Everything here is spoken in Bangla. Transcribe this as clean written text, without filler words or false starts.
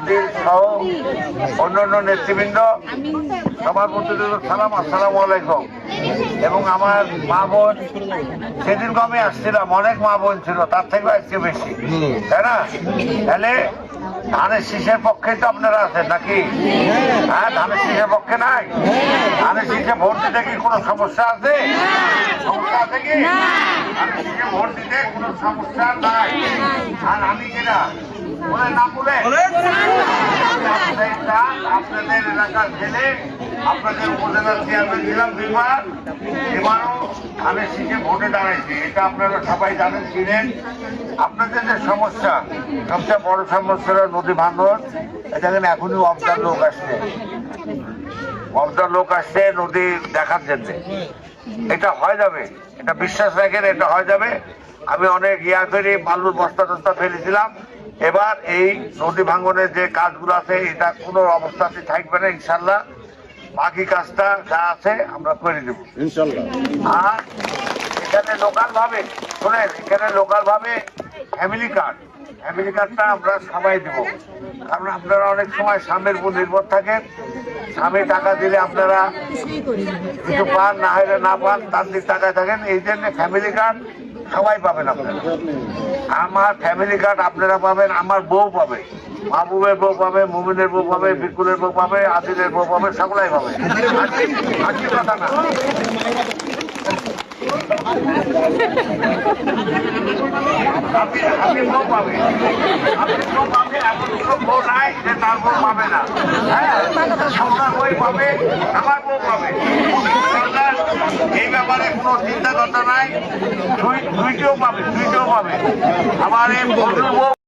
মন্ত্রী সহ অন্যান্য নেতৃবৃন্দ, সবার প্রতি সালাম, আসসালামু আলাইকুম। এবং আমার মা বোন, সেদিন আমি আসছিলাম, অনেক মা বোন ছিল, তার থেকে আজকে বেশি, তাই না? তাহলে ধানের শীষের পক্ষে তো আপনারা আছেন নাকি? হ্যাঁ, ধানের শীষের পক্ষে নাই? ধানের শীষে ভোট দিতে কি কোনো সমস্যা আছে? সমস্যা আছে কি? ধানের শীষে ভোট দিতে কোনো সমস্যা নাই। আর আমি কিনা বলে না বলে আপনাদের এলাকার ছেলে, আপনাদের উপজেলার চেয়ারম্যান ছিলাম দুইবার, এবারও ধানের শীষে ভোটে দাঁড়াইছে। এটা আপনারা সবাই জানেন, ছিলেন। আপনাদের যে সমস্যা, সবচেয়ে বড় সমস্যা নদী ভাঙন। দেখেন এখনই অবদার লোক আসছে, অবদার লোক আসছে নদী দেখার জন্য। এটা হয়ে যাবে, এটা বিশ্বাস রাখেন, এটা হয়ে যাবে। আমি অনেক ইয়া করে বালুর বস্তা টস্তা ফেলেছিলাম। এবার এই নদী ভাঙনের যে কাজগুলো আছে, এটা কোনো অবস্থাতে থাকবে না ইনশাল্লাহ। বাকি কাজটা যা আছে আমরা করে দেবো ইনশাল্লাহ। আর এখানে লোকাল ভাবে, শোনেন, এখানে লোকাল ভাবে ফ্যামিলি কার্ডটা আমরা সবাই দেবো। কারণ আপনারা অনেক সময় স্বামীর উপর নির্ভর থাকেন, স্বামী টাকা দিলে আপনারা কিছু পান, না হলে না পান, তার দিক টাকায় থাকেন। এই জন্য ফ্যামিলি কার্ড সবাই পাবেন আপনারা। আমার ফ্যামিলি কার্ড আপনারা পাবেন, আমার বউ পাবে, মাহবুবের বউ পাবে, মুমিনের বউ পাবে, বিকুলের বউ পাবে, আদিলের বউ পাবে, সকলাই পাবে। আজকে কথা না, আপনি বউ পাবে, আপনি বউ পাবে, এমন কোনো বউ নাই যে তার বউ পাবে না। হ্যাঁ, আপনার বই পাবে, আমার বউ পাবে। এই ব্যাপারে কোনো চিন্তা করতে নাই, দুইটিও পাবে। আমার এই বন্ধুর বউ